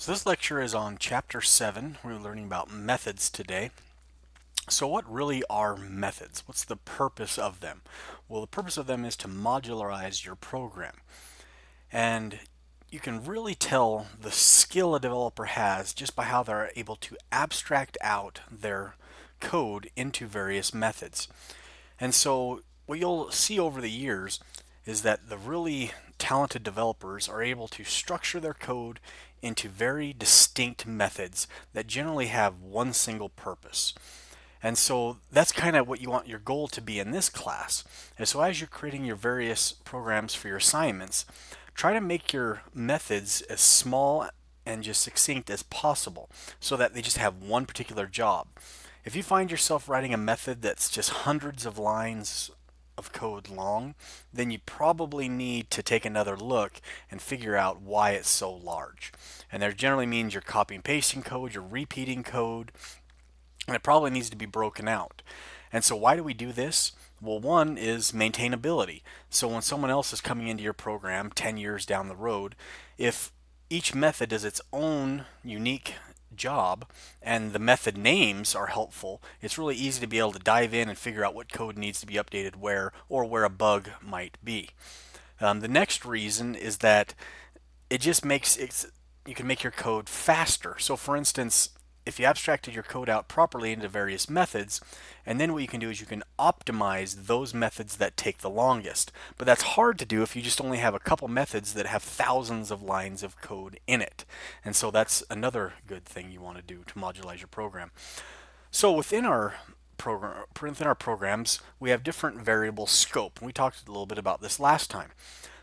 So this lecture is on Chapter 7. We're learning about methods today. So what really are methods? What's the purpose of them? Well, the purpose of them is to modularize your program. And you can really tell the skill a developer has just by how they're able to abstract out their code into various methods. And so what you'll see over the years is that the really talented developers are able to structure their code into very distinct methods that generally have one single purpose. And so that's kind of what you want your goal to be in this class. And so as you're creating your various programs for your assignments, try to make your methods as small and just succinct as possible so that they just have one particular job. If you find yourself writing a method that's just hundreds of lines of code long, then you probably need to take another look and figure out why it's so large. And that generally means you're copying and pasting code, you're repeating code, and it probably needs to be broken out. And so why do we do this? Well, one is maintainability. So when someone else is coming into your program 10 years down the road, if each method does its own unique job and the method names are helpful, it's really easy to be able to dive in and figure out what code needs to be updated where or where a bug might be. The next reason is that it just makes it, you can make your code faster. So for instance, if you abstracted your code out properly into various methods, and then what you can do is you can optimize those methods that take the longest. But that's hard to do if you just only have a couple methods that have thousands of lines of code in it. And so that's another good thing you want to do to modularize your program. So within our programs, we have different variable scope. We talked a little bit about this last time.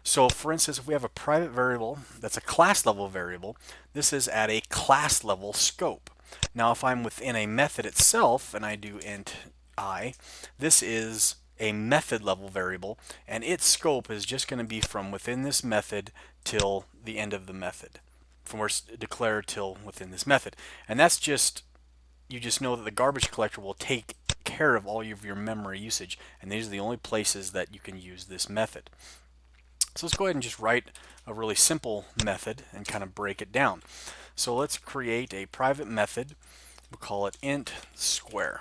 So for instance, if we have a private variable that's a class level variable, this is at a class level scope. Now if I'm within a method itself and I do int I, this is a method level variable and its scope is just going to be from within this method till the end of the method, from where it's declared till within this method. And that's just, you just know that the garbage collector will take care of all of your memory usage, and these are the only places that you can use this method. So let's go ahead and just write a really simple method and kind of break it down. So let's create a private method. We'll call it int square.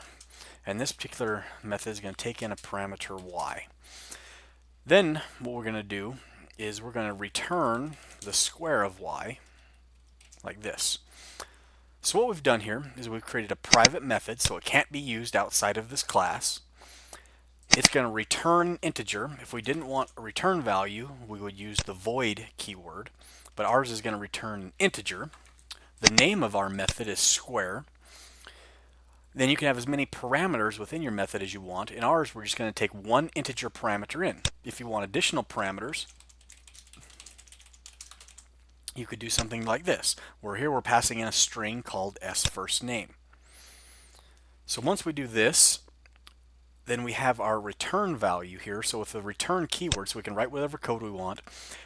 And this particular method is going to take in a parameter y. Then what we're going to do is we're going to return the square of y like this. So what we've done here is we've created a private method so it can't be used outside of this class. It's going to return an integer. If we didn't want a return value, we would use the void keyword, but ours is going to return an integer. The name of our method is square. Then you can have as many parameters within your method as you want. In ours, we're just going to take one integer parameter in. If you want additional parameters, you could do something like this, where here we're passing in a string called sFirstName. So once we do this, then we have our return value here. So with the return keyword, so we can write whatever code we want,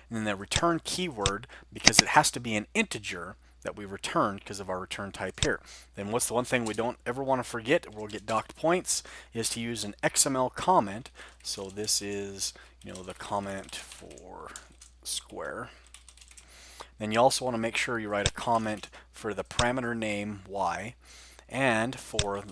and then the return keyword, because it has to be an integer that we return because of our return type here. Then what's the one thing we don't ever want to forget, we'll get docked points, is to use an XML comment. So this is, the comment for square. Then you also want to make sure you write a comment for the parameter name y and for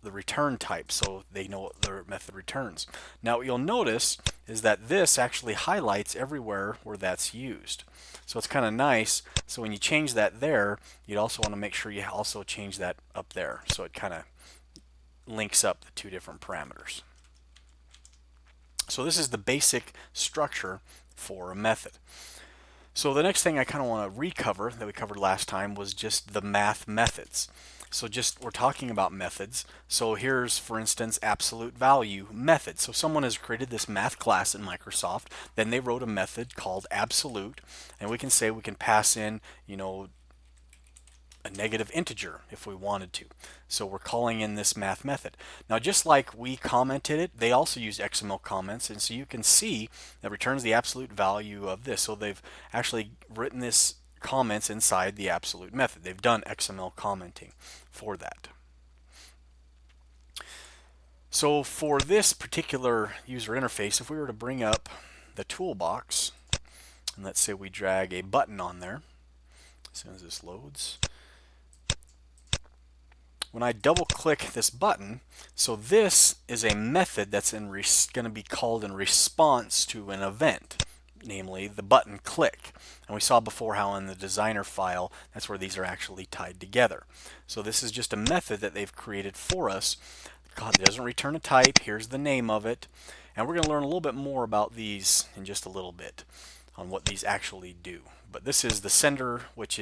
the return type so they know what their method returns. Now what you'll notice is that this actually highlights everywhere where that's used. So it's kind of nice. So when you change that there, you'd also want to make sure you also change that up there so it kind of links up the two different parameters. So this is the basic structure for a method. So the next thing I kind of want to recover that we covered last time was just the math methods. So just we're talking about methods. So here's, for instance, absolute value method. So someone has created this math class in Microsoft. Then they wrote a method called absolute, and we can say we can pass in, a negative integer if we wanted to. So we're calling in this math method. Now just like we commented it, they also use XML comments, and so you can see that returns the absolute value of this. So they've actually written this comments inside the absolute method. They've done XML commenting for that. So for this particular user interface, if we were to bring up the toolbox, and let's say we drag a button on there, as soon as this loads. When I double click this button, so this is a method that's going to be called in response to an event, namely the button click. And we saw before how in the designer file, that's where these are actually tied together. So this is just a method that they've created for us. It doesn't return a type. Here's the name of it. And we're going to learn a little bit more about these in just a little bit on what these actually do. But this is the sender, which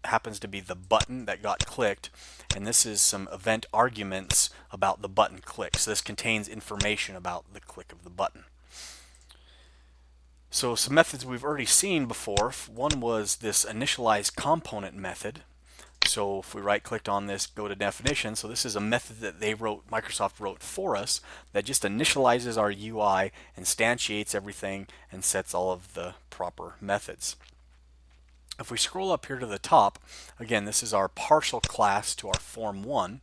happens to be the button that got clicked, and this is some event arguments about the button click. So this contains information about the click of the button. So some methods we've already seen before. One was this Initialize component method. So if we right-clicked on this, go to definition. So this is a method that Microsoft wrote for us that just initializes our UI, instantiates everything, and sets all of the proper methods. If we scroll up here to the top, again, this is our partial class to our form 1.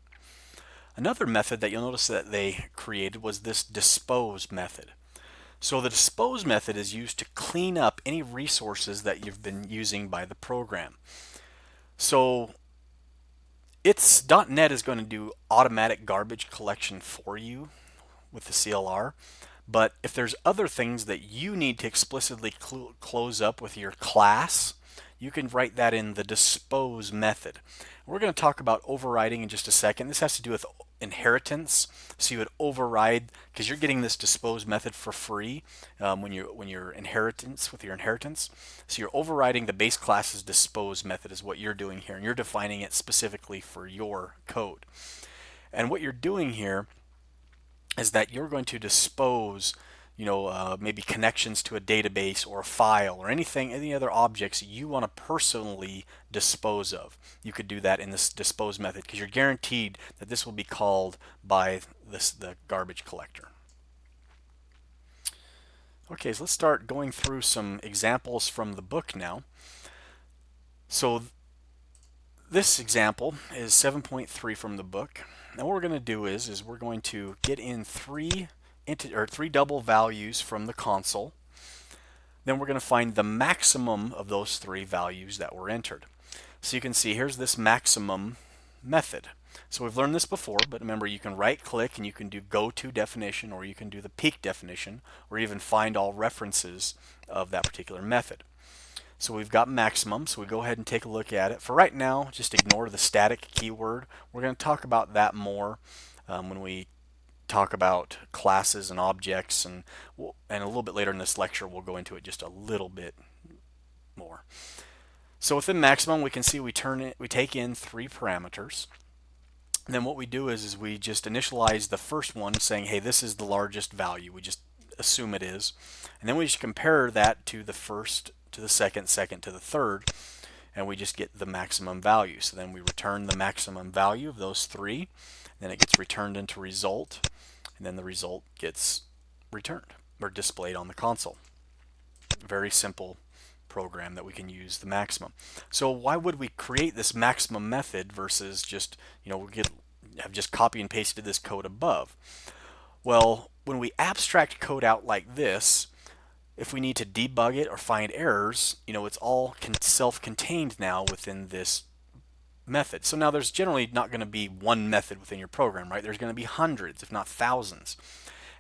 Another method that you'll notice that they created was this Disposed method. So the Disposed method is used to clean up any resources that you've been using by the program. So .NET is going to do automatic garbage collection for you with the CLR. But if there's other things that you need to explicitly close up with your class, you can write that in the Dispose method. We're going to talk about overriding in just a second. This has to do with inheritance. So you would override, because you're getting this Dispose method for free with your inheritance. So you're overriding the base class's Dispose method is what you're doing here, and you're defining it specifically for your code. And what you're doing here is that you're going to dispose, maybe connections to a database or a file or any other objects you want to personally dispose of. You could do that in this Dispose method because you're guaranteed that this will be called by the garbage collector. Okay, so let's start going through some examples from the book now. So this example is 7.3 from the book. Now what we're going to do is we're going to get in three double values from the console. Then we're going to find the maximum of those three values that were entered. So you can see here's this maximum method. So we've learned this before, but remember you can right click and you can do go to definition, or you can do the peak definition, or even find all references of that particular method. So we've got maximum, so we go ahead and take a look at it. For right now, just ignore the static keyword. We're going to talk about that more when we talk about classes and objects, and a little bit later in this lecture we'll go into it just a little bit more. So within maximum, we can see we take in three parameters. And then what we do is we just initialize the first one, saying, hey, this is the largest value. We just assume it is. And then we just compare that to the first, to the second, second to the third, and we just get the maximum value. So then we return the maximum value of those three. Then it gets returned into result, and then the result gets returned or displayed on the console. Very simple program that we can use the maximum. So why would we create this maximum method versus just, have just copy and pasted this code above? Well, when we abstract code out like this, if we need to debug it or find errors, it's all self-contained now within this method. So now there's generally not going to be one method within your program, right? There's going to be hundreds, if not thousands.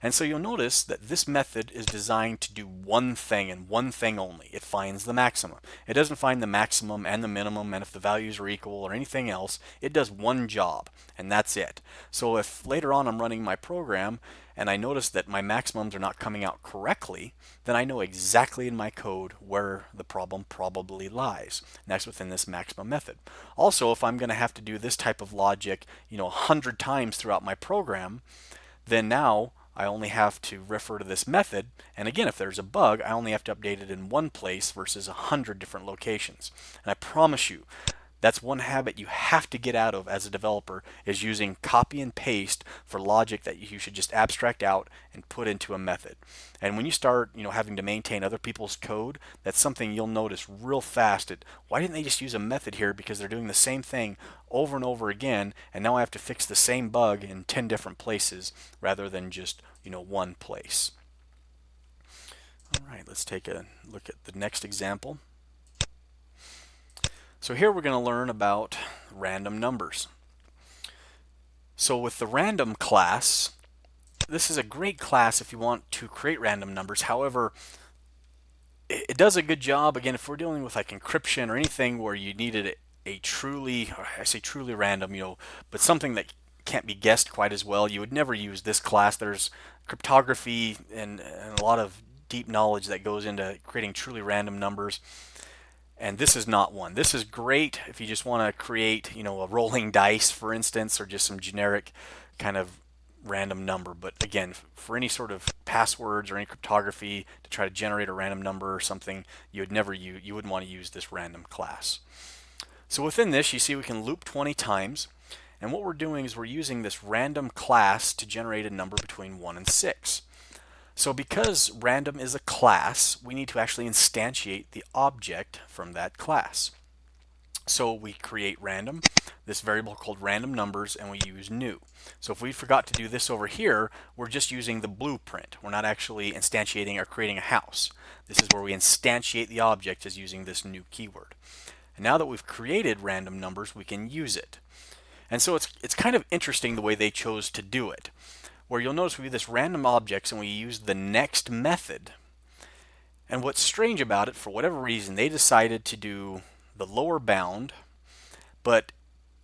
And so you'll notice that this method is designed to do one thing and one thing only. It finds the maximum. It doesn't find the maximum and the minimum, and if the values are equal or anything else, it does one job, and that's it. So if later on I'm running my program and I notice that my maximums are not coming out correctly, then I know exactly in my code where the problem probably lies. And that's within this maximum method. Also, if I'm going to have to do this type of logic, 100 times throughout my program, then now I only have to refer to this method, and again, if there's a bug, I only have to update it in one place versus 100 different locations. And I promise you, that's one habit you have to get out of as a developer, is using copy and paste for logic that you should just abstract out and put into a method. And when you start, having to maintain other people's code, that's something you'll notice real fast. Why didn't they just use a method here? Because they're doing the same thing over and over again, and now I have to fix the same bug in 10 different places rather than just, one place. All right, let's take a look at the next example. So here we're going to learn about random numbers. So with the random class, this is a great class if you want to create random numbers. However, it does a good job, again, if we're dealing with like encryption or anything where you needed a truly, I say truly random, but something that can't be guessed quite as well, you would never use this class. There's cryptography and a lot of deep knowledge that goes into creating truly random numbers. And this is not one. This is great if you just want to create, a rolling dice, for instance, or just some generic kind of random number. But again, for any sort of passwords or any cryptography to try to generate a random number or something, you wouldn't want to use this random class. So within this, you see we can loop 20 times. And what we're doing is we're using this random class to generate a number between 1 and 6. So because random is a class, we need to actually instantiate the object from that class. So we create random, this variable called random numbers, and we use new. So if we forgot to do this over here, we're just using the blueprint. We're not actually instantiating or creating a house. This is where we instantiate the object as using this new keyword. And now that we've created random numbers, we can use it. And so it's kind of interesting the way they chose to do it, where you'll notice we have this random objects and we use the next method. And what's strange about it, for whatever reason, they decided to do the lower bound, but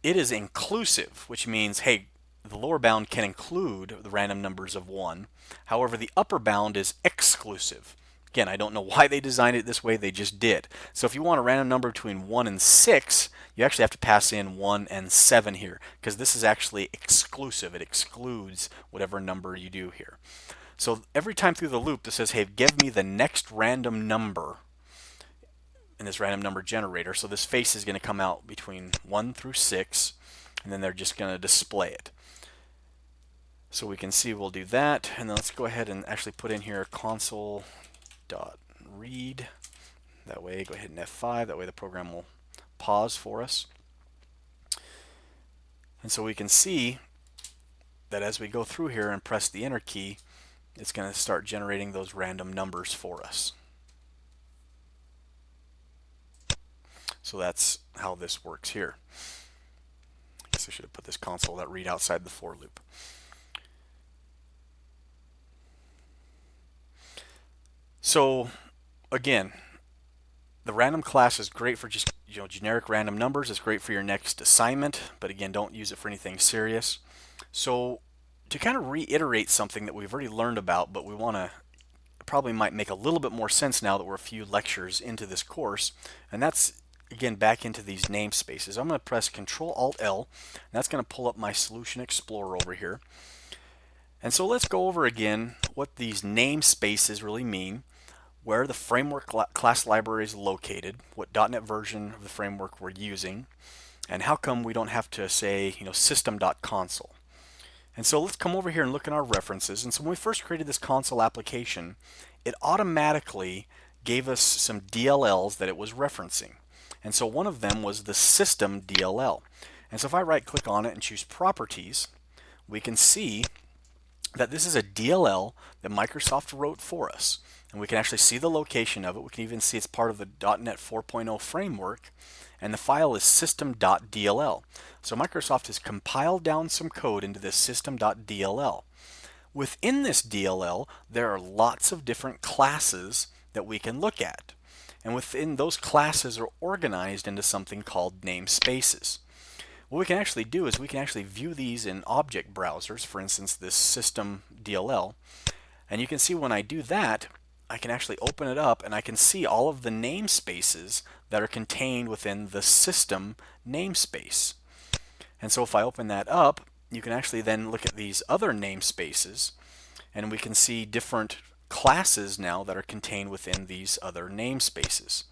it is inclusive, which means, hey, the lower bound can include the random numbers of 1. However, the upper bound is exclusive. Again, I don't know why they designed it this way, they just did. So if you want a random number between 1 and 6, you actually have to pass in 1 and 7 here, because this is actually exclusive. It excludes whatever number you do here. So every time through the loop, this says, hey, give me the next random number in this random number generator. So this face is going to come out between 1 through 6, and then they're just going to display it. So we can see we'll do that, and then let's go ahead and actually put in here console.read. That way, go ahead and F5. That way the program will pause for us. And so we can see that as we go through here and press the enter key, it's going to start generating those random numbers for us. So that's how this works here. I guess I should have put this console.read outside the for loop. So again, the random class is great for just generic random numbers. It's great for your next assignment, but again, don't use it for anything serious. So to kind of reiterate something that we've already learned about, but we want to probably might make a little bit more sense now that we're a few lectures into this course, and that's again back into these namespaces. I'm going to press Control-Alt-L, and that's going to pull up my Solution Explorer over here. And so let's go over again what these namespaces really mean, where the framework class library is located, what .NET version of the framework we're using, and how come we don't have to say system.console. And so let's come over here and look at our references. And so when we first created this console application, it automatically gave us some DLLs that it was referencing. And so one of them was the system DLL. And so if I right click on it and choose properties, we can see that this is a DLL that Microsoft wrote for us. And we can actually see the location of it. We can even see it's part of the .NET 4.0 framework. And the file is system.dll. So Microsoft has compiled down some code into this system.dll. Within this DLL, there are lots of different classes that we can look at. And within those classes are organized into something called namespaces. What we can actually do is we can actually view these in object browsers, for instance, this system DLL. And you can see when I do that, I can actually open it up and I can see all of the namespaces that are contained within the system namespace. And so if I open that up, you can actually then look at these other namespaces and we can see different classes now that are contained within these other namespaces.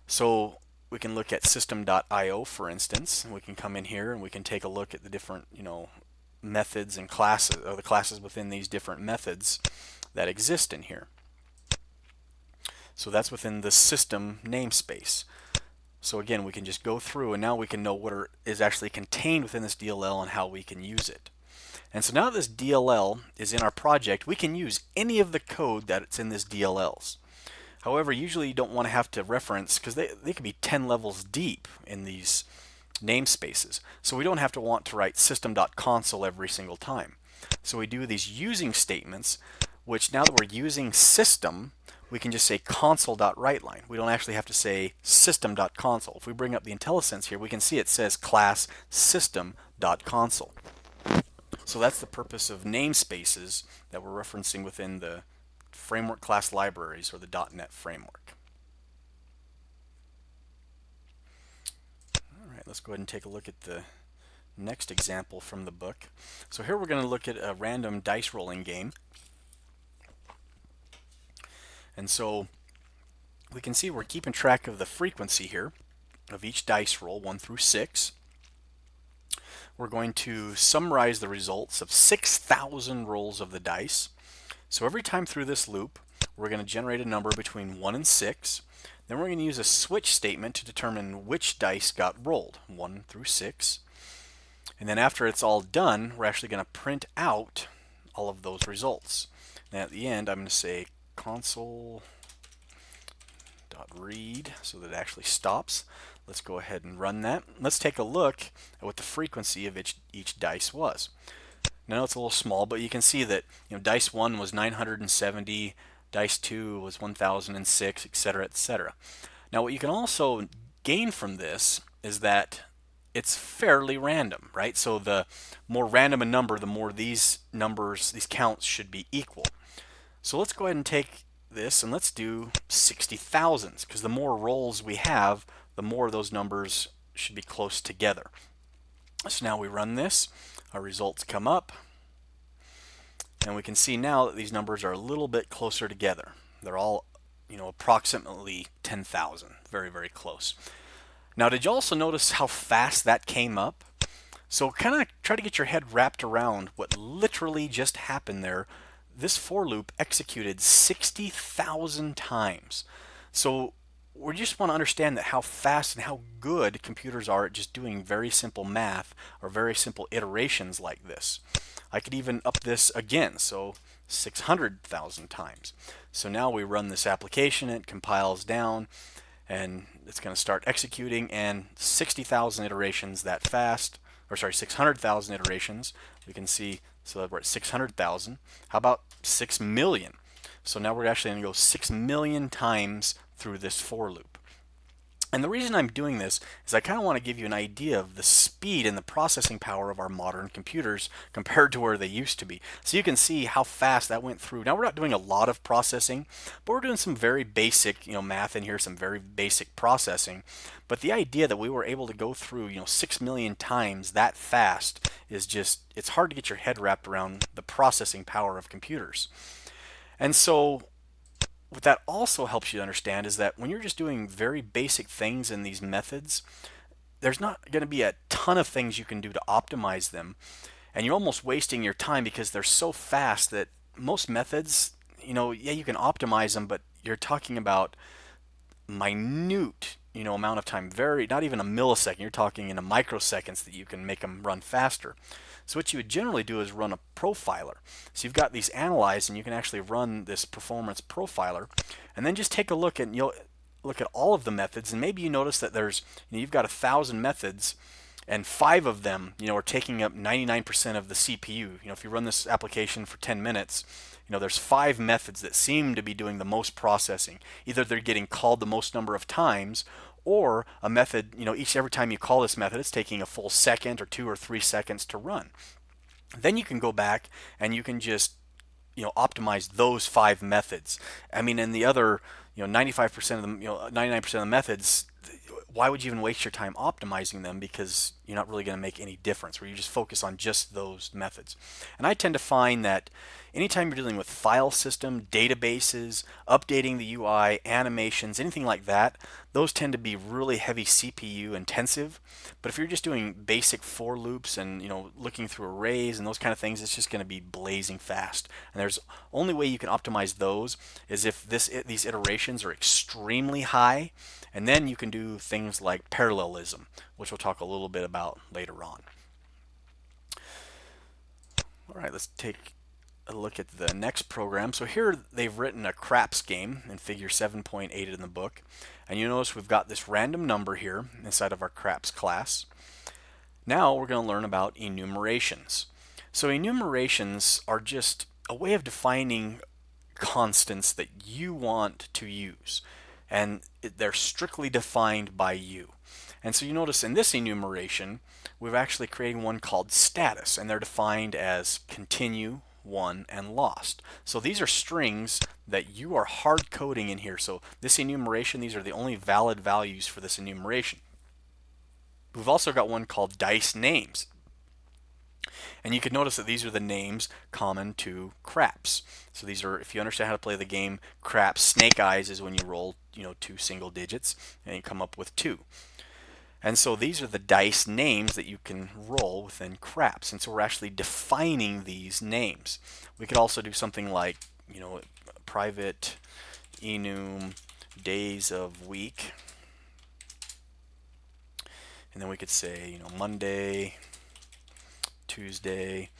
So we can look at system.io, for instance, and we can come in here and we can take a look at the different methods and classes, or the classes within these different methods that exist in here. So that's within the system namespace. So again, we can just go through and now we can know what is actually contained within this DLL and how we can use it. And so now that this DLL is in our project, we can use any of the code that's in this DLLs. However, usually you don't want to have to reference, because they could be 10 levels deep in these namespaces. So we don't have to want to write system.console every single time. So we do these using statements, which now that we're using system, we can just say console.writeLine. We don't actually have to say system.console. If we bring up the IntelliSense here, we can see it says class system.console. So that's the purpose of namespaces that we're referencing within the framework class libraries or the .NET framework. All right, let's go ahead and take a look at the next example from the book. So here we're going to look at a random dice rolling game. And so we can see we're keeping track of the frequency here of each dice roll, 1 through 6. We're going to summarize the results of 6,000 rolls of the dice. So every time through this loop, we're going to generate a number between 1 and 6. Then we're going to use a switch statement to determine which dice got rolled, 1 through 6. And then after it's all done, we're actually going to print out all of those results. And at the end, I'm going to say console.read so that it actually stops. Let's go ahead and run that. Let's take a look at what the frequency of each dice was. Now it's a little small, but you can see that dice 1 was 970, dice 2 was 1006, etc., etc. Now what you can also gain from this is that it's fairly random, right? So the more random a number, the more these numbers, these counts should be equal. So let's go ahead and take this and let's do 60,000s, because the more rolls we have, the more those numbers should be close together. So now we run this, our results come up, and we can see now that these numbers are a little bit closer together. They're all, approximately 10,000, very, very close. Now, did you also notice how fast that came up? So kind of try to get your head wrapped around what literally just happened there. This for loop executed 60,000 times. So we just want to understand that how fast and how good computers are at just doing very simple math or very simple iterations like this. I could even up this again, so 600,000 times. So now we run this application, it compiles down, and it's going to start executing, and 60,000 iterations that fast, or sorry, 600,000 iterations. We can see, so that we're at 600,000. How about 6 million? So now we're actually going to go 6 million times through this for loop. And the reason I'm doing this is I kind of want to give you an idea of the speed and the processing power of our modern computers compared to where they used to be. So you can see how fast that went through. Now we're not doing a lot of processing, but we're doing some very basic, math in here, some very basic processing. But the idea that we were able to go through, 6 million times that fast is just, it's hard to get your head wrapped around the processing power of computers. And so what that also helps you understand is that when you're just doing very basic things in these methods, there's not going to be a ton of things you can do to optimize them, and you're almost wasting your time because they're so fast that most methods, yeah, you can optimize them, but you're talking about minute, amount of time, not even a millisecond. You're talking in a microseconds that you can make them run faster. So what you would generally do is run a profiler. So you've got these analyzed, and you can actually run this performance profiler, and then just take a look, and you'll look at all of the methods, and maybe you notice that there's, you've got 1,000 methods, and 5 of them, are taking up 99% of the CPU. If you run this application for 10 minutes, there's 5 methods that seem to be doing the most processing. Either they're getting called the most number of times, or a method, every time you call this method, it's taking a full second or 2 or 3 seconds to run. Then you can go back and you can just, optimize those 5 methods. I mean, and the other, 95% of them, 99% of the methods, why would you even waste your time optimizing them? Because you're not really going to make any difference, where you just focus on just those methods. And I tend to find that anytime you're dealing with file system, databases, updating the UI, animations, anything like that, those tend to be really heavy CPU intensive. But if you're just doing basic for loops and looking through arrays and those kind of things, it's just going to be blazing fast. And there's only way you can optimize those is if these iterations are extremely high, and then you can do things like parallelism, which we'll talk a little bit about later on. All right, let's take a look at the next program. So here they've written a craps game in figure 7.8 in the book. And you notice we've got this random number here inside of our craps class. Now we're going to learn about enumerations. So enumerations are just a way of defining constants that you want to use. And they're strictly defined by you. And so you notice in this enumeration, we're actually creating one called status, and they're defined as continue, won, and lost. So these are strings that you are hard coding in here. So this enumeration, these are the only valid values for this enumeration. We've also got one called dice names. And you can notice that these are the names common to craps. So these are, if you understand how to play the game craps, snake eyes is when you roll, 2 single digits and you come up with 2. And so these are the dice names that you can roll within craps. And so we're actually defining these names. We could also do something like, private enum days of week. And then we could say, Monday, Tuesday,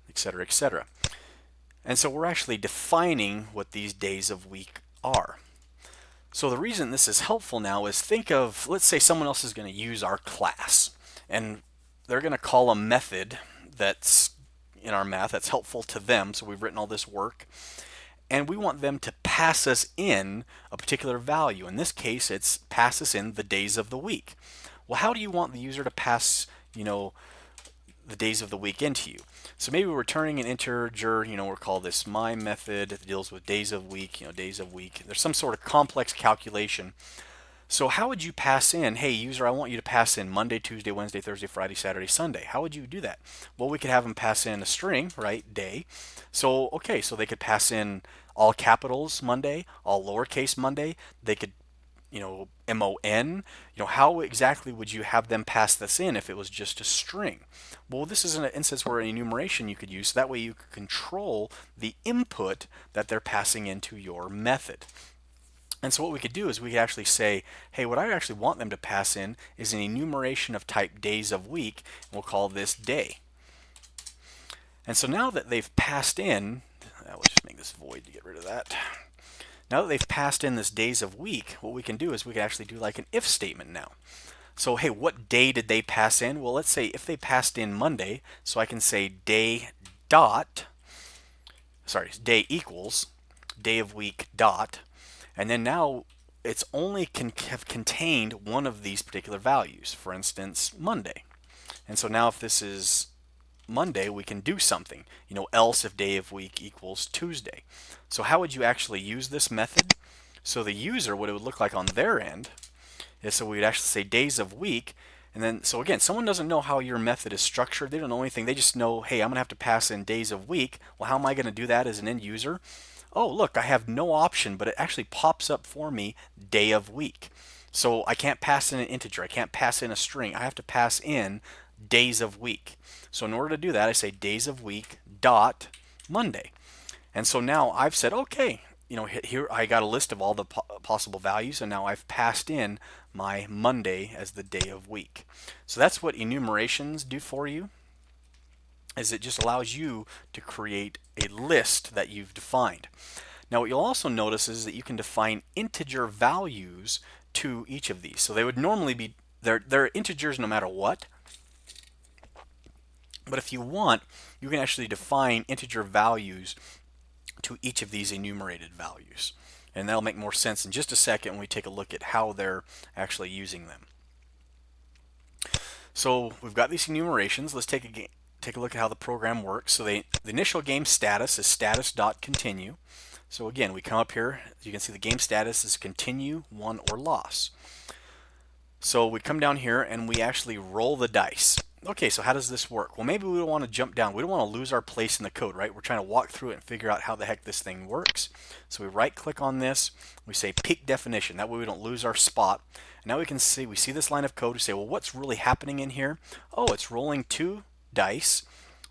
etc., etc. And so we're actually defining what these days of week are. So the reason this is helpful now is think of, let's say someone else is going to use our class, and they're going to call a method that's in our math that's helpful to them. So we've written all this work, and we want them to pass us in a particular value. In this case, it's pass us in the days of the week. Well, how do you want the user to pass, the days of the week into you? So maybe we're returning an integer, we'll call this my method that deals with days of week, days of week. There's some sort of complex calculation. So how would you pass in, hey user, I want you to pass in Monday, Tuesday, Wednesday, Thursday, Friday, Saturday, Sunday. How would you do that? Well, we could have them pass in a string, right, day. So, okay, so they could pass in all capitals Monday, all lowercase Monday. They could MON, how exactly would you have them pass this in if it was just a string? Well, this is an instance where an enumeration you could use, so that way you could control the input that they're passing into your method. And so what we could do is we could actually say, hey, what I actually want them to pass in is an enumeration of type days of week, and we'll call this day. And so now that they've passed in, we'll just make this void to get rid of that. Now that they've passed in this days of week, what we can do is we can actually do like an if statement now. So hey, what day did they pass in? Well, let's say if they passed in Monday, so I can say day equals day of week dot, and then now it's only have contained one of these particular values, for instance, Monday. And so now if this is Monday, we can do something, else if day of week equals Tuesday. So how would you actually use this method? So the user, what it would look like on their end is, so we'd actually say days of week, and then, so again, someone doesn't know how your method is structured. They don't know anything. They just know, hey, I'm going to have to pass in days of week. Well, how am I going to do that as an end user? Oh, look, I have no option, but it actually pops up for me day of week. So I can't pass in an integer. I can't pass in a string. I have to pass in days of week. So in order to do that, I say days of week dot Monday. And so now I've said, okay, here I got a list of all the possible values, and now I've passed in my Monday as the day of week. So that's what enumerations do for you, is it just allows you to create a list that you've defined. Now what you'll also notice is that you can define integer values to each of these. So they would normally be, they're integers no matter what. But if you want, you can actually define integer values to each of these enumerated values. And that'll make more sense in just a second when we take a look at how they're actually using them. So we've got these enumerations. Let's take a look at how the program works. So the initial game status is status.continue. So again, we come up here, you can see the game status is continue, won, or loss. So we come down here and we actually roll the dice. Okay, so how does this work? Well, maybe we don't want to jump down. We don't want to lose our place in the code, right? We're trying to walk through it and figure out how the heck this thing works. So we right click on this, we say peak definition. That way we don't lose our spot. And now we can see, we see this line of code. We say, well, what's really happening in here? Oh, it's rolling 2 dice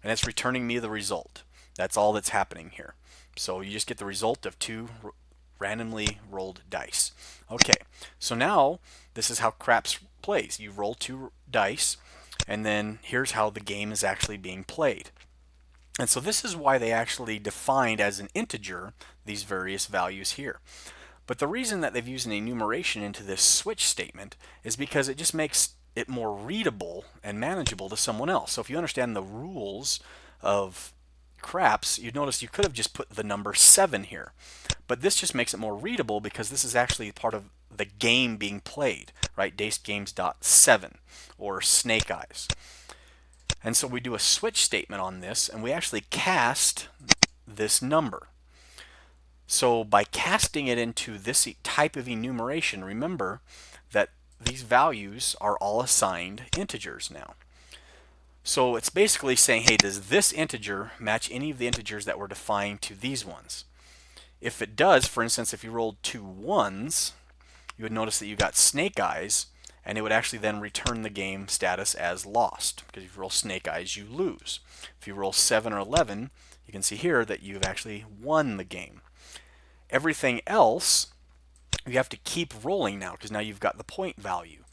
and it's returning me the result. That's all that's happening here. So you just get the result of 2 randomly rolled dice. Okay, so now this is how craps plays. You roll 2 dice, and then here's how the game is actually being played. And so this is why they actually defined as an integer these various values here. But the reason that they've used an enumeration into this switch statement is because it just makes it more readable and manageable to someone else. So if you understand the rules of craps, you'd notice you could have just put the number 7 here. But this just makes it more readable because this is actually part of the game being played, right? DaceGames.7 or Snake Eyes. And so we do a switch statement on this, and we actually cast this number. So by casting it into this type of enumeration, remember that these values are all assigned integers now. So it's basically saying, hey, does this integer match any of the integers that were defined to these ones? If it does, for instance, if you rolled 2 1s, you would notice that you got Snake Eyes, and it would actually then return the game status as lost, because if you roll Snake Eyes, you lose. If you roll 7 or 11, you can see here that you've actually won the game. Everything else, you have to keep rolling now, because now you've got the point value.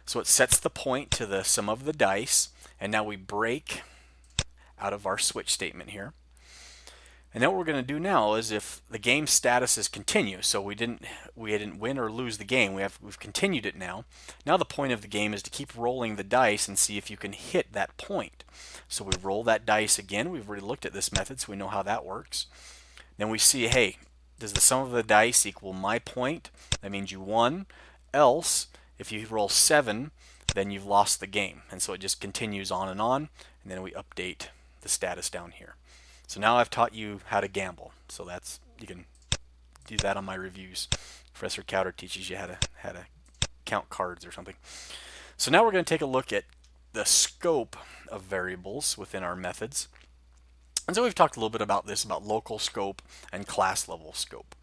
So it sets the point to the sum of the dice, and now we break out of our switch statement here. And then what we're going to do now is if the game status is continue, so we didn't win or lose the game, we've continued it now. Now the point of the game is to keep rolling the dice and see if you can hit that point. So we roll that dice again. We've already looked at this method, so we know how that works. Then we see, hey, does the sum of the dice equal my point? That means you won. Else, if you roll 7, then you've lost the game. And so it just continues on, and then we update the status down here. So now I've taught you how to gamble. So that's, you can do that on my reviews. Professor Cowder teaches you how to count cards or something. So now we're going to take a look at the scope of variables within our methods. And so we've talked a little bit about this, about local scope and class level scope.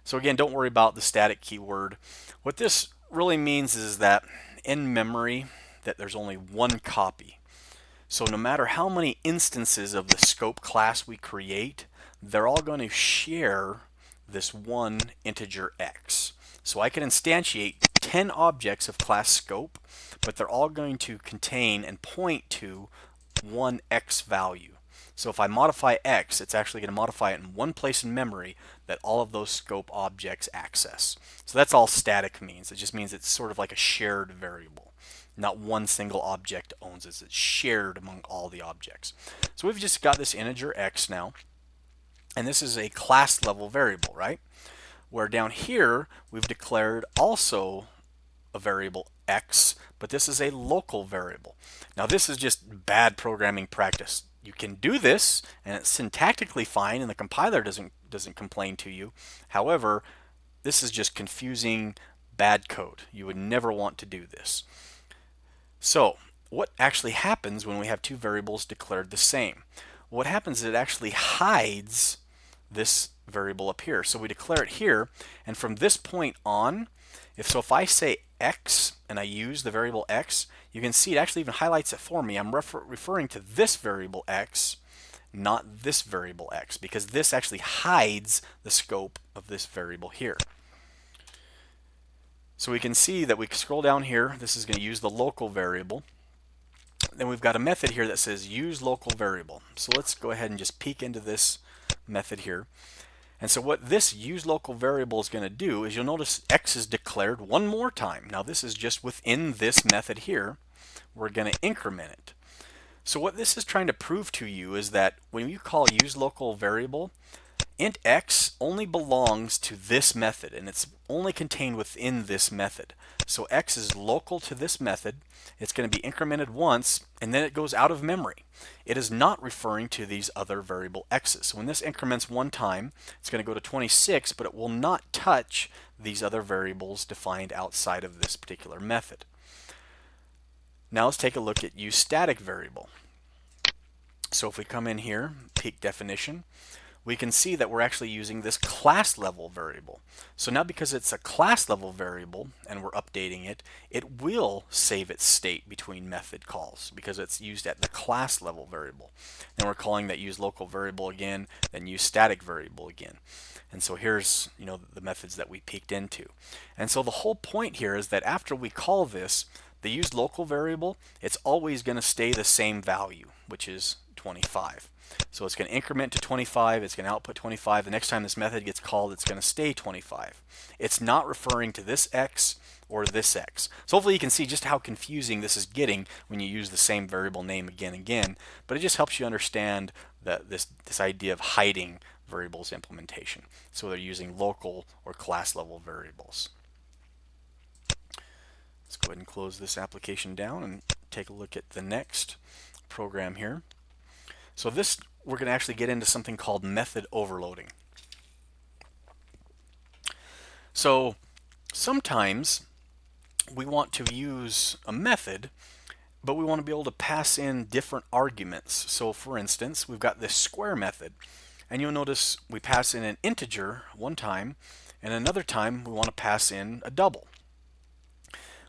So again, don't worry about the static keyword. What this really means is that in memory that there's only one copy. So no matter how many instances of the scope class we create, they're all going to share this one integer x. So I can instantiate 10 objects of class scope, but they're all going to contain and point to one x value. So if I modify x, it's actually going to modify it in one place in memory that all of those scope objects access. So that's all static means. It just means it's sort of like a shared variable. Not one single object owns it. It's shared among all the objects. So we've just got this integer x now. And this is a class level variable, right? Where down here, we've declared also a variable x, but this is a local variable. Now this is just bad programming practice. You can do this, and it's syntactically fine, and the compiler doesn't complain to you. However, this is just confusing bad code. You would never want to do this. So what actually happens when we have two variables declared the same? What happens is it actually hides this variable up here. So we declare it here, and from this point on, if I say x and I use the variable x, you can see it actually even highlights it for me. I'm referring to this variable x, not this variable x, because this actually hides the scope of this variable here. So we can see that we scroll down here, this is going to use the local variable. Then we've got a method here that says use local variable. So let's go ahead and just peek into this method here. And so what this use local variable is going to do is you'll notice x is declared one more time. Now this is just within this method here. We're going to increment it. So what this is trying to prove to you is that when you call use local variable, int x only belongs to this method, and it's only contained within this method. So x is local to this method. It's going to be incremented once, and then it goes out of memory. It is not referring to these other variable x's. So when this increments one time, it's going to go to 26, but it will not touch these other variables defined outside of this particular method. Now let's take a look at use static variable. So if we come in here, peek definition, we can see that we're actually using this class level variable. So now because it's a class level variable and we're updating it, it will save its state between method calls because it's used at the class level variable. And we're calling that use local variable again, then use static variable again. And so here's the methods that we peeked into. And so the whole point here is that after we call this, The used local variable, it's always going to stay the same value, which is 25. So it's going to increment to 25, it's going to output 25. The next time this method gets called, it's going to stay 25. It's not referring to this x or this x. So hopefully you can see just how confusing this is getting when you use the same variable name again and again, but it just helps you understand that this idea of hiding variables implementation. So they're using local or class level variables. Let's go ahead and close this application down and take a look at the next program here. So this, we're going to actually get into something called method overloading. So sometimes we want to use a method, but we want to be able to pass in different arguments. So for instance, we've got this square method, and you'll notice we pass in an integer one time, and another time we want to pass in a double.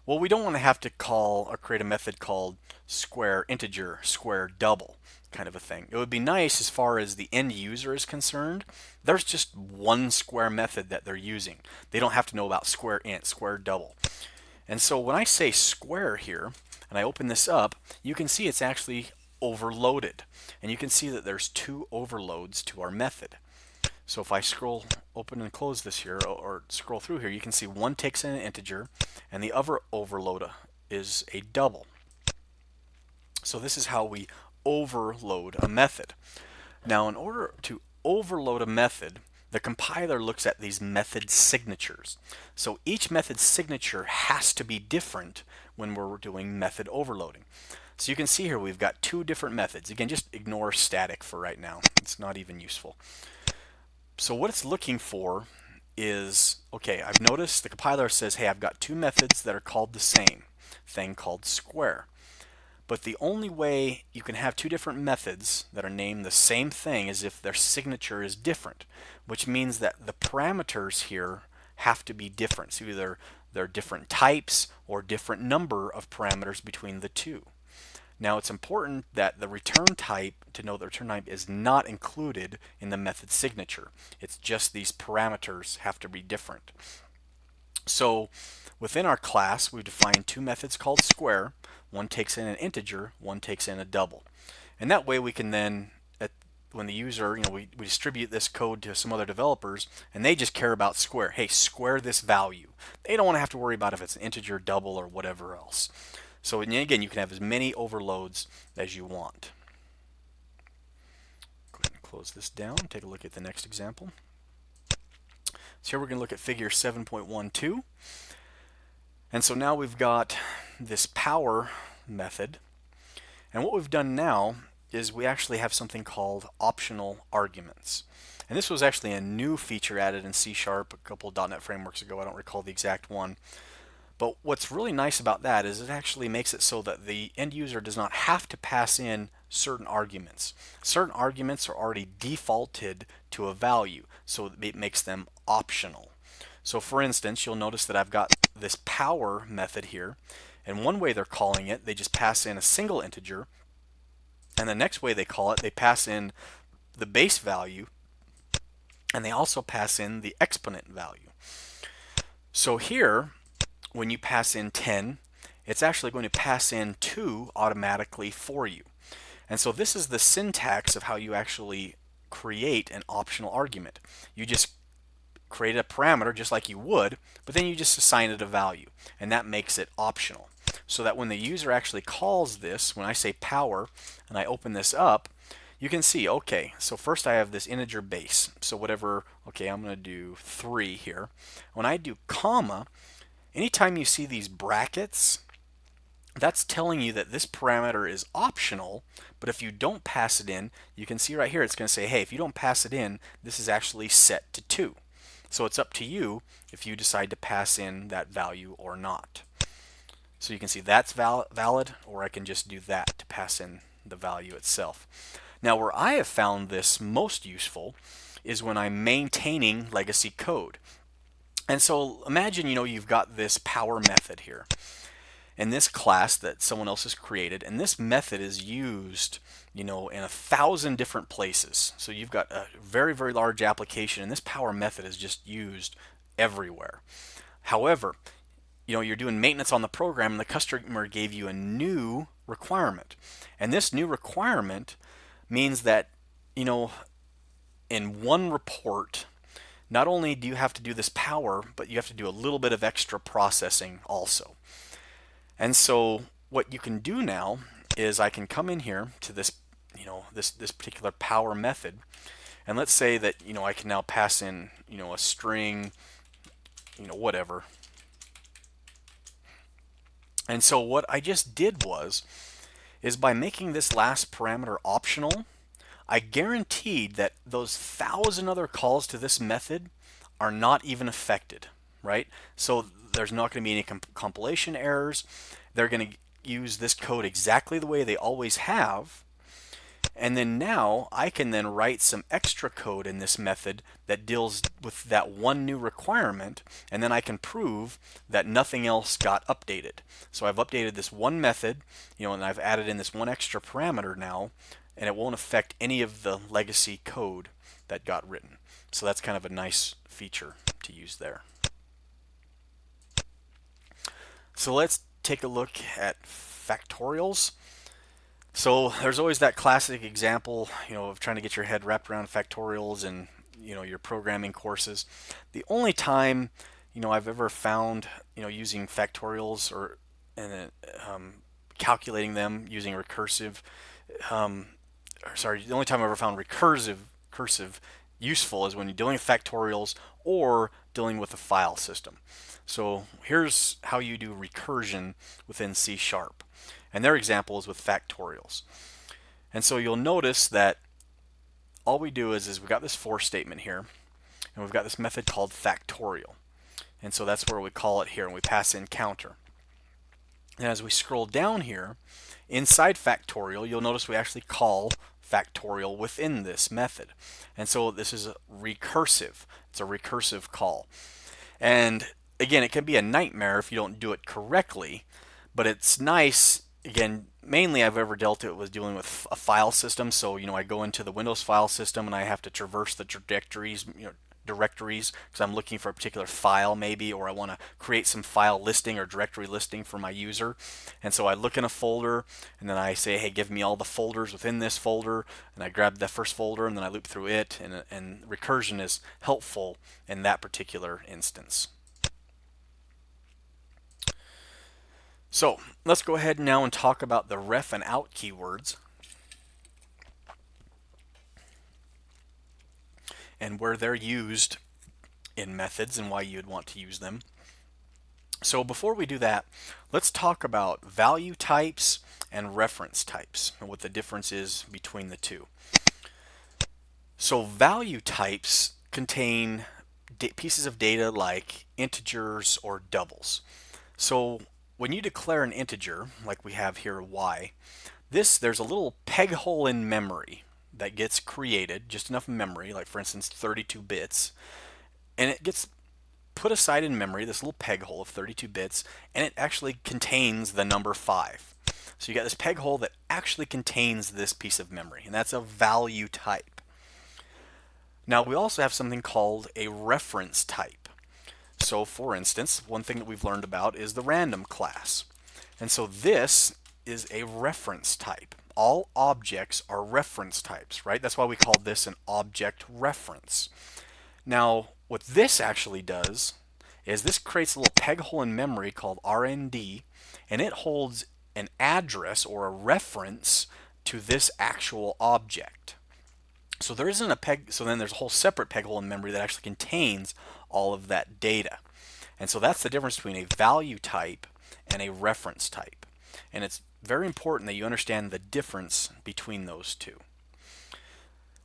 Well, we don't want to have to call or create a method called square integer, square double kind of a thing. It would be nice as far as the end user is concerned. There's just one square method that they're using. They don't have to know about square int, square double. And so when I say square here, and I open this up, you can see it's actually overloaded. And you can see that there's two overloads to our method. So if I scroll, open and close this here, or scroll through here, you can see one takes in an integer, and the other overload is a double. So this is how we overload a method. Now, in order to overload a method, the compiler looks at these method signatures. So each method signature has to be different when we're doing method overloading. So you can see here we've got two different methods. Again, just ignore static for right now. It's not even useful. So what it's looking for is, okay, I've noticed the compiler says, hey, I've got two methods that are called the same thing called square. But the only way you can have two different methods that are named the same thing is if their signature is different, which means that the parameters here have to be different. So either they're different types or different number of parameters between the two. Now it's important that the return type, to know the return type, is not included in the method signature. It's just these parameters have to be different. So within our class, we've defined two methods called square. One takes in an integer, one takes in a double. And that way we can then, when the user, we distribute this code to some other developers, and they just care about square. Hey, square this value. They don't want to have to worry about if it's an integer, double, or whatever else. So again, you can have as many overloads as you want. Go ahead and close this down. Take a look at the next example. So here we're going to look at figure 7.12. And so now we've got this power method. And what we've done now is we actually have something called optional arguments. And this was actually a new feature added in C# a couple of .NET frameworks ago. I don't recall the exact one. But what's really nice about that is it actually makes it so that the end user does not have to pass in certain arguments. Certain arguments are already defaulted to a value, so it makes them optional. So for instance, you'll notice that I've got this power method here, and one way they're calling it, they just pass in a single integer, and the next way they call it, they pass in the base value, and they also pass in the exponent value. So here, when you pass in 10, it's actually going to pass in 2 automatically for you. And so this is the syntax of how you actually create an optional argument. You just create a parameter just like you would, but then you just assign it a value, and that makes it optional. So that when the user actually calls this, when I say power and I open this up, you can see, okay, so first I have this integer base. So whatever, okay, I'm going to do 3 here. When I do comma, anytime you see these brackets, that's telling you that this parameter is optional, but if you don't pass it in, you can see right here it's going to say, hey, if you don't pass it in, this is actually set to 2. So it's up to you if you decide to pass in that value or not. So you can see that's valid, or I can just do that to pass in the value itself. Now where I have found this most useful is when I'm maintaining legacy code. And so imagine, you've got this power method here in this class that someone else has created, and this method is used, in 1,000 different places. So you've got a very, very large application, and this power method is just used everywhere. However, you're doing maintenance on the program and the customer gave you a new requirement. And this new requirement means that, you know, in one report, not only do you have to do this power, but you have to do a little bit of extra processing also. And so what you can do now is I can come in here to this, this particular power method, and let's say that, I can now pass in, a string, whatever. And so what I just did is by making this last parameter optional, I guaranteed that those 1,000 other calls to this method are not even affected, right? So there's not going to be any compilation errors. They're going to use this code exactly the way they always have. And then now I can then write some extra code in this method that deals with that one new requirement, and then I can prove that nothing else got updated. So I've updated this one method, and I've added in this one extra parameter now, and it won't affect any of the legacy code that got written. So that's kind of a nice feature to use there. So let's take a look at factorials. So there's always that classic example, of trying to get your head wrapped around factorials and, your programming courses. The only time, I've ever found, using factorials or calculating them using recursive, the only time I've ever found recursive useful is when you're dealing with factorials or dealing with a file system. So here's how you do recursion within C#. And their example is with factorials. And so you'll notice that all we do is we've got this for statement here, and we've got this method called factorial. And so that's where we call it here, and we pass in counter. And as we scroll down here, inside factorial, you'll notice we actually call factorial within this method. And so this is recursive. It's a recursive call. And again, it can be a nightmare if you don't do it correctly, but it's nice. Again, mainly I've ever dealt it was dealing with a file system. So, I go into the Windows file system and I have to traverse the directories because I'm looking for a particular file maybe, or I want to create some file listing or directory listing for my user. And so I look in a folder and then I say, hey, give me all the folders within this folder, and I grab the first folder and then I loop through it, and recursion is helpful in that particular instance. So let's go ahead now and talk about the ref and out keywords and where they're used in methods and why you'd want to use them. So before we do that, let's talk about value types and reference types and what the difference is between the two. So value types contain pieces of data like integers or doubles. So when you declare an integer, like we have here y, there's a little peg hole in memory that gets created, just enough memory, like for instance 32 bits, and it gets put aside in memory, this little peg hole of 32 bits, and it actually contains the number 5. So you got this peg hole that actually contains this piece of memory, and that's a value type. Now we also have something called a reference type. So for instance, one thing that we've learned about is the random class. And so this is a reference type. All objects are reference types, right? That's why we call this an object reference. Now, what this actually does is this creates a little peg hole in memory called RND, and it holds an address or a reference to this actual object. So there isn't a peg, so then there's a whole separate peg hole in memory that actually contains all of that data. And so that's the difference between a value type and a reference type. And it's very important that you understand the difference between those two.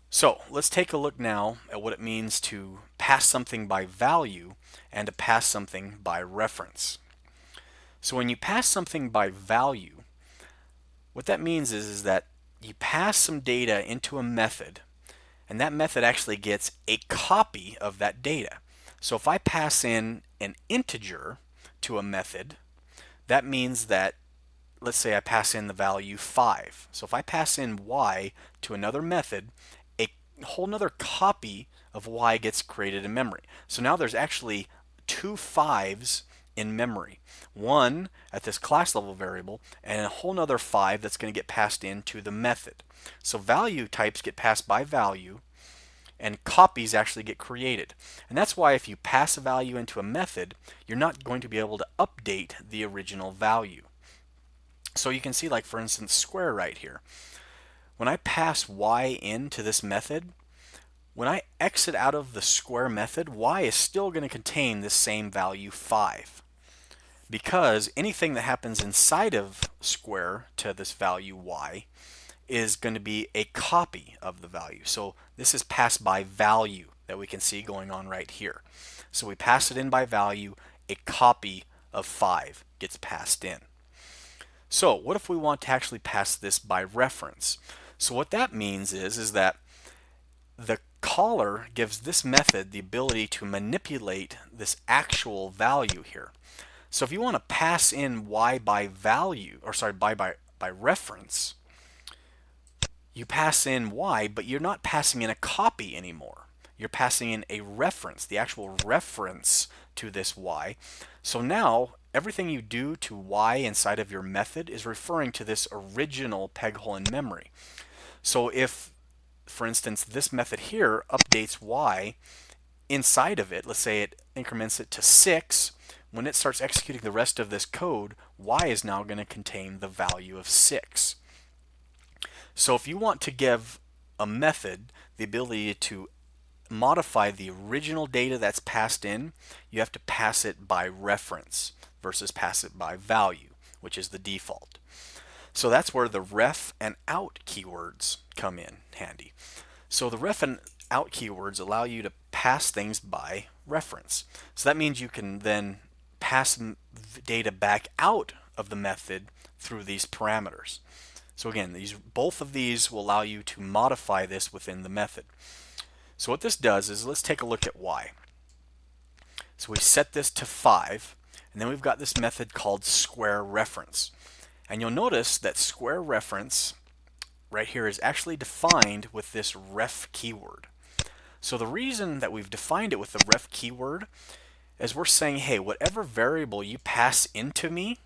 So let's take a look now at what it means to pass something by value and to pass something by reference. So when you pass something by value, what that means is that you pass some data into a method, and that method actually gets a copy of that data. So if I pass in an integer to a method, that means that, let's say I pass in the value 5. So if I pass in y to another method, a whole nother copy of y gets created in memory. So now there's actually 2 5s in memory. One at this class level variable, and a whole nother 5 that's going to get passed into the method. So value types get passed by value, and copies actually get created. And that's why if you pass a value into a method, you're not going to be able to update the original value. So you can see, like for instance, square right here. When I pass y into this method, when I exit out of the square method, y is still going to contain this same value 5. Because anything that happens inside of square to this value y is going to be a copy of the value. So this is passed by value that we can see going on right here. So we pass it in by value, a copy of 5 gets passed in. So what if we want to actually pass this by reference? So what that means is that the caller gives this method the ability to manipulate this actual value here. So if you want to pass in y by value, or sorry, by reference, you pass in y, but you're not passing in a copy anymore. You're passing in a reference, the actual reference to this y. So now everything you do to y inside of your method is referring to this original peg hole in memory. So if, for instance, this method here updates y inside of it, let's say it increments it to 6, when it starts executing the rest of this code, y is now going to contain the value of 6. So if you want to give a method the ability to modify the original data that's passed in, you have to pass it by reference versus pass it by value, which is the default. So that's where the ref and out keywords come in handy. So the ref and out keywords allow you to pass things by reference. So that means you can then pass data back out of the method through these parameters. So again, both of these will allow you to modify this within the method. So what this does is, let's take a look at y. So we set this to 5, and then we've got this method called square reference. And you'll notice that square reference right here is actually defined with this ref keyword. So the reason that we've defined it with the ref keyword is we're saying, hey, whatever variable you pass into me,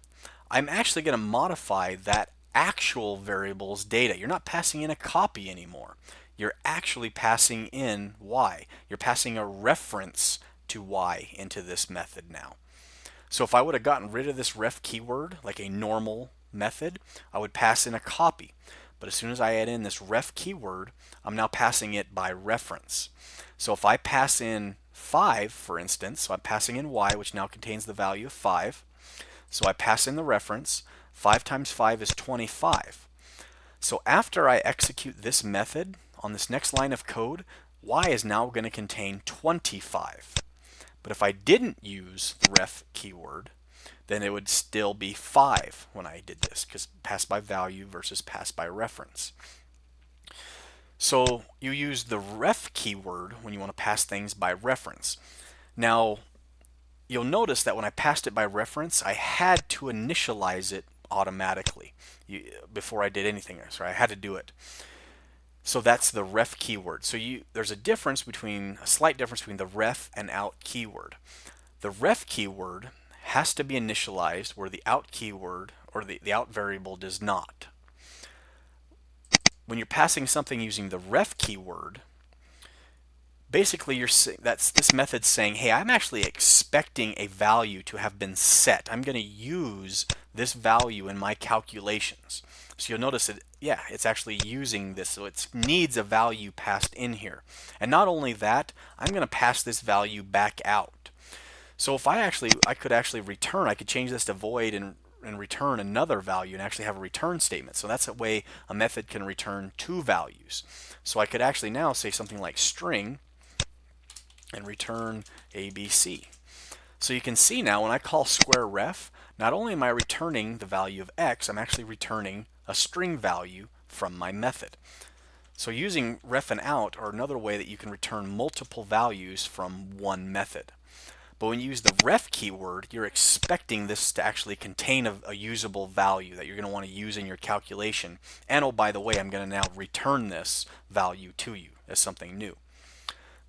I'm actually going to modify that actual variable's data. You're not passing in a copy anymore. You're actually passing in y. You're passing a reference to y into this method now. So if I would have gotten rid of this ref keyword, like a normal method, I would pass in a copy. But as soon as I add in this ref keyword, I'm now passing it by reference. So if I pass in 5, for instance, so I'm passing in y, which now contains the value of 5. So I pass in the reference. 5 times 5 is 25. So after I execute this method on this next line of code, y is now going to contain 25. But if I didn't use the ref keyword, then it would still be 5 when I did this, because pass by value versus pass by reference. So you use the ref keyword when you want to pass things by reference. Now, you'll notice that when I passed it by reference, I had to initialize it automatically before I did anything. So I had to do it. So that's the ref keyword. So there's a slight difference between the ref and out keyword. The ref keyword has to be initialized where the out keyword or the out variable does not. When you're passing something using the ref keyword, basically this method's saying, hey, I'm actually expecting a value to have been set. I'm going to use this value in my calculations. So you'll notice it's actually using this, so it needs a value passed in here. And not only that, I'm going to pass this value back out. So if I could actually return, I could change this to void and return another value and actually have a return statement. So that's a way a method can return 2 values. So I could actually now say something like string and return ABC. So you can see now when I call square ref, not only am I returning the value of x, I'm actually returning a string value from my method. So using ref and out are another way that you can return multiple values from one method. But when you use the ref keyword, you're expecting this to actually contain a usable value that you're going to want to use in your calculation. And oh, by the way, I'm going to now return this value to you as something new.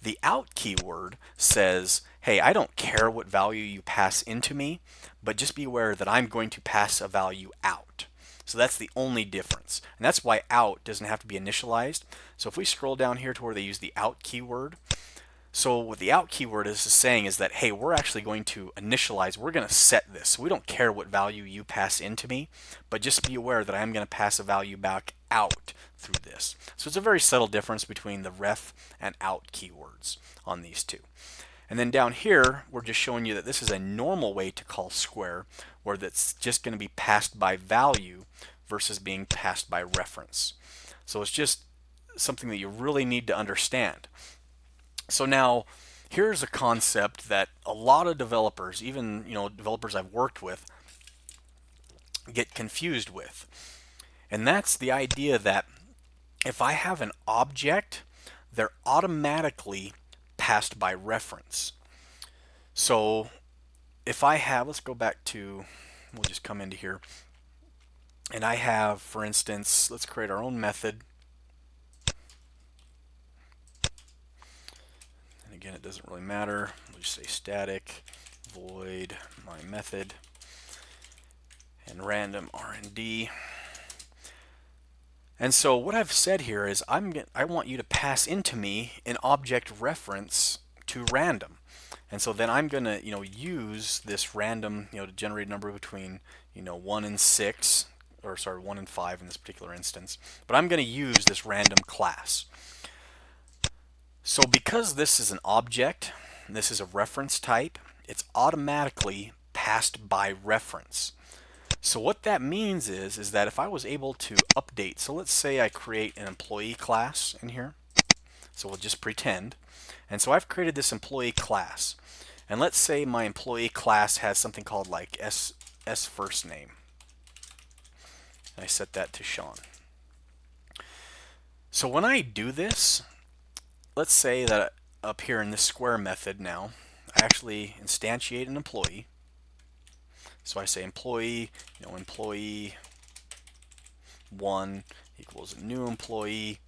The out keyword says, hey, I don't care what value you pass into me, but just be aware that I'm going to pass a value out. So that's the only difference. And that's why out doesn't have to be initialized. So if we scroll down here to where they use the out keyword, so what the out keyword is saying is that, hey, we're actually going to initialize, we're going to set this. So we don't care what value you pass into me, but just be aware that I'm going to pass a value back out through this. So it's a very subtle difference between the ref and out keywords on these two. And then down here, we're just showing you that this is a normal way to call square, where that's just going to be passed by value versus being passed by reference. So it's just something that you really need to understand. So now, here's a concept that a lot of developers, even developers I've worked with, get confused with. And that's the idea that if I have an object, they're automatically passed by reference. So if I have, let's go back to, we'll just come into here, and I have, for instance, let's create our own method. And again, it doesn't really matter. We'll just say static void my method and random R&D. And so what I've said here is I want you to pass into me an object reference to random. And so then I'm going to use this random to generate a number between 1 and 6, or sorry, 1 and 5 in this particular instance. But I'm going to use this random class. So because this is an object, and this is a reference type, it's automatically passed by reference. So what that means is that if I was able to update, so let's say I create an employee class in here. So we'll just pretend. And so I've created this employee class. And let's say my employee class has something called like S first name. And I set that to Sean. So when I do this, let's say that up here in this square method now, I actually instantiate an employee. So I say employee, employee 1 equals a new employee,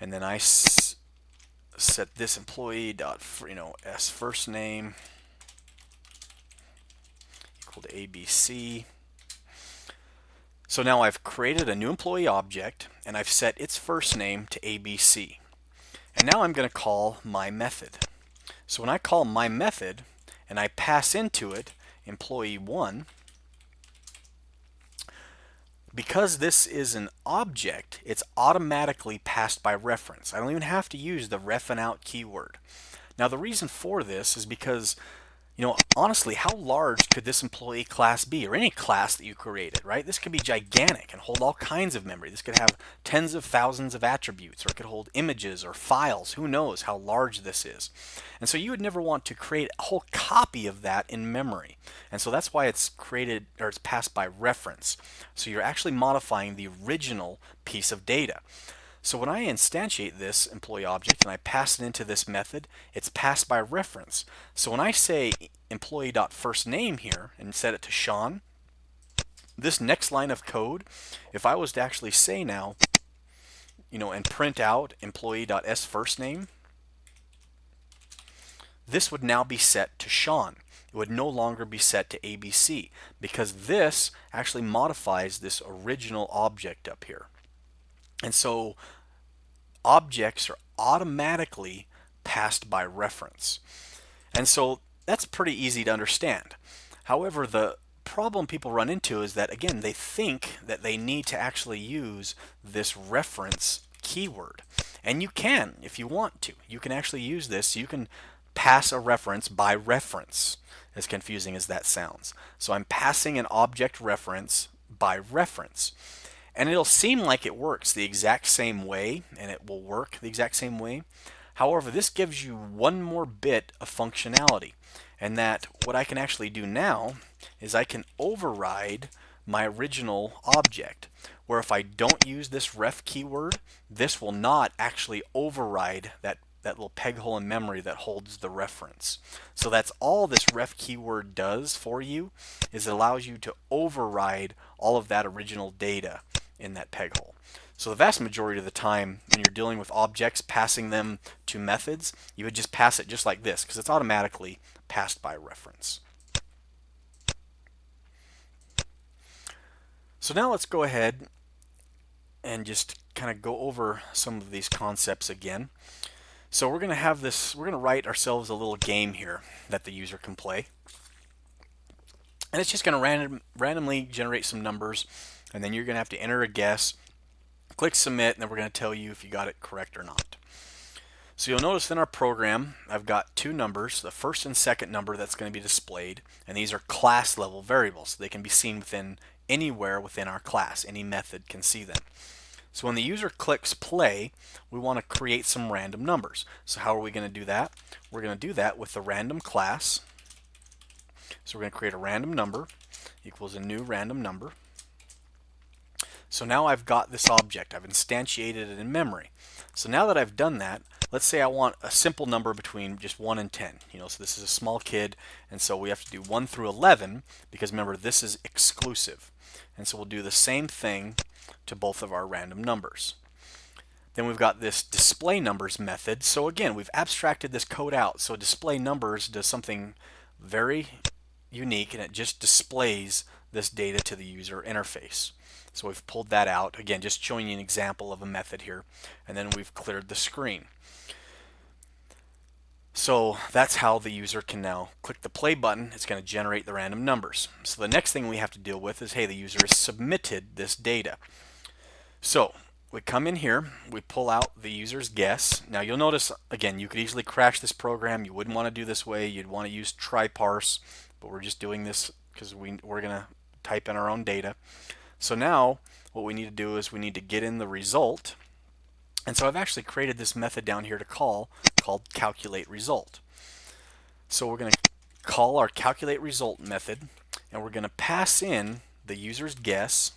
and then I set this employee dot S first name equal to ABC. So now I've created a new employee object and I've set its first name to ABC. And now I'm going to call my method. So when I call my method and I pass into it employee 1, because this is an object, it's automatically passed by reference. I don't even have to use the ref and out keyword. Now the reason for this is because honestly, how large could this employee class be, or any class that you created, right? This could be gigantic and hold all kinds of memory. This could have tens of thousands of attributes, or it could hold images or files. Who knows how large this is? And so you would never want to create a whole copy of that in memory. And so that's why it's created, or it's passed by reference. So you're actually modifying the original piece of data. So when I instantiate this employee object and I pass it into this method, it's passed by reference. So when I say employee.firstname here and set it to Sean, this next line of code, if I was to actually say now, and print out employee.sFirstName, this would now be set to Sean. It would no longer be set to ABC because this actually modifies this original object up here. And so objects are automatically passed by reference. And so that's pretty easy to understand. However, the problem people run into is that, again, they think that they need to actually use this reference keyword. And you can, if you want to. You can actually use this. You can pass a reference by reference, as confusing as that sounds. So I'm passing an object reference by reference. And it'll seem like it works the exact same way, and it will work the exact same way. However, this gives you one more bit of functionality, and that what I can actually do now is I can override my original object, where if I don't use this ref keyword, this will not actually override that little peg hole in memory that holds the reference. So that's all this ref keyword does for you, is it allows you to override all of that original data in that peg hole. So the vast majority of the time when you're dealing with objects, passing them to methods, you would just pass it just like this because it's automatically passed by reference. So now let's go ahead and just kind of go over some of these concepts again. So we're going to have this, we're going to write ourselves a little game here that the user can play. And it's just going to randomly generate some numbers, and then you're going to have to enter a guess, click submit, and then we're going to tell you if you got it correct or not. So you'll notice in our program, I've got two numbers, the first and second number that's going to be displayed, and these are class level variables. They can be seen within anywhere within our class. Any method can see them. So when the user clicks play, we want to create some random numbers. So how are we going to do that? We're going to do that with the random class. So we're going to create a random number equals a new random number. So now I've got this object. I've instantiated it in memory. So now that I've done that, let's say I want a simple number between just 1 and 10. So this is a small kid, and so we have to do 1 through 11 because remember this is exclusive. And so we'll do the same thing to both of our random numbers. Then we've got this display numbers method. So again, we've abstracted this code out. So display numbers does something very unique, and it just displays this data to the user interface. So we've pulled that out. Again, just showing you an example of a method here. And then we've cleared the screen. So that's how the user can now click the play button. It's going to generate the random numbers. So the next thing we have to deal with is, hey, the user has submitted this data. So we come in here, we pull out the user's guess. Now you'll notice, again, you could easily crash this program. You wouldn't want to do this way. You'd want to use try parse, but we're just doing this because we're going to type in our own data. So now what we need to do is we need to get in the result. And so I've actually created this method down here to call called calculate result. So we're going to call our calculate result method, and we're going to pass in the user's guess,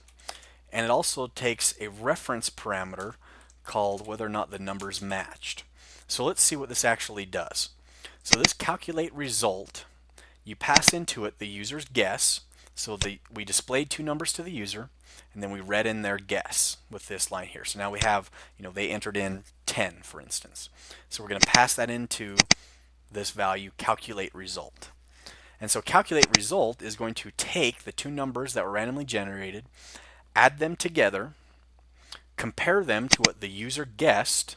and it also takes a reference parameter called whether or not the numbers matched. So let's see what this actually does. So this calculate result, you pass into it the user's guess. So we displayed two numbers to the user, and then we read in their guess with this line here. So now we have, they entered in 10, for instance. So we're going to pass that into this value, calculate result. And so calculate result is going to take the two numbers that were randomly generated, add them together, compare them to what the user guessed,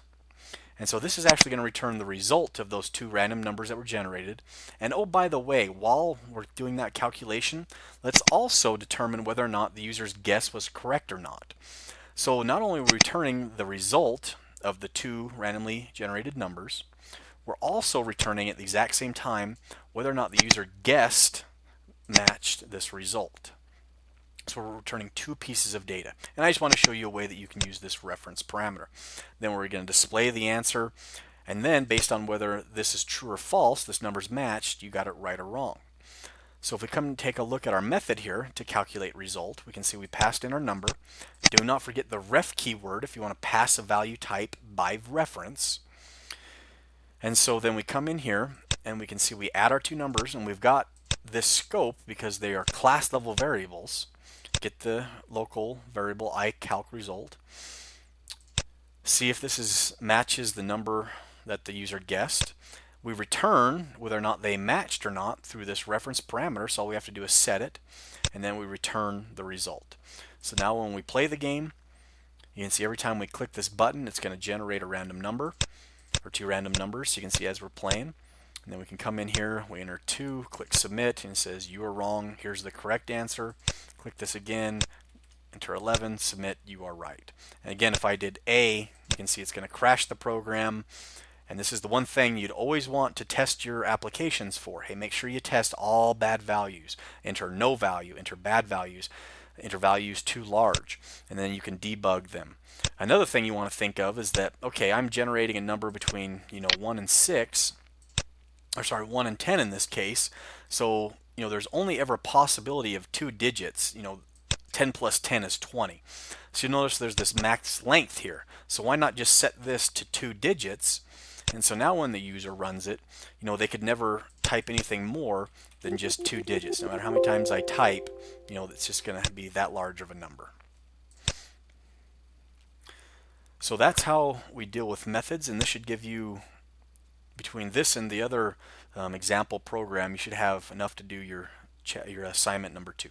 and so this is actually going to return the result of those two random numbers that were generated. And oh, by the way, while we're doing that calculation, let's also determine whether or not the user's guess was correct or not. So not only are we returning the result of the two randomly generated numbers, we're also returning at the exact same time whether or not the user guessed matched this result. So we're returning two pieces of data. And I just want to show you a way that you can use this reference parameter. Then we're going to display the answer, and then based on whether this is true or false, this number's matched, you got it right or wrong. So if we come and take a look at our method here to calculate result, we can see we passed in our number. Do not forget the ref keyword if you want to pass a value type by reference. And so then we come in here and we can see we add our two numbers, and we've got this scope because they are class level variables. Get the local variable iCalc result. See if this matches the number that the user guessed. We return whether or not they matched or not through this reference parameter, so all we have to do is set it, and then we return the result. So now when we play the game, you can see every time we click this button, it's going to generate a random number or two random numbers. So you can see as we're playing. And then we can come in here, we enter 2, click submit, and it says you are wrong, here's the correct answer. Click this again, enter 11, submit, you are right. And again, if I did A, you can see it's going to crash the program. And this is the one thing you'd always want to test your applications for. Hey, make sure you test all bad values. Enter no value, enter bad values, enter values too large, and then you can debug them. Another thing you want to think of is that, okay, I'm generating a number between 1 and 6, or sorry, 1 and 10 in this case. So, there's only ever a possibility of 2 digits. 10 plus 10 is 20. So you'll notice there's this max length here. So why not just set this to 2 digits? And so now when the user runs it, they could never type anything more than just 2 digits. No matter how many times I type, it's just going to be that large of a number. So that's how we deal with methods, and this should give you, between this and the other example program, you should have enough to do your assignment number 2.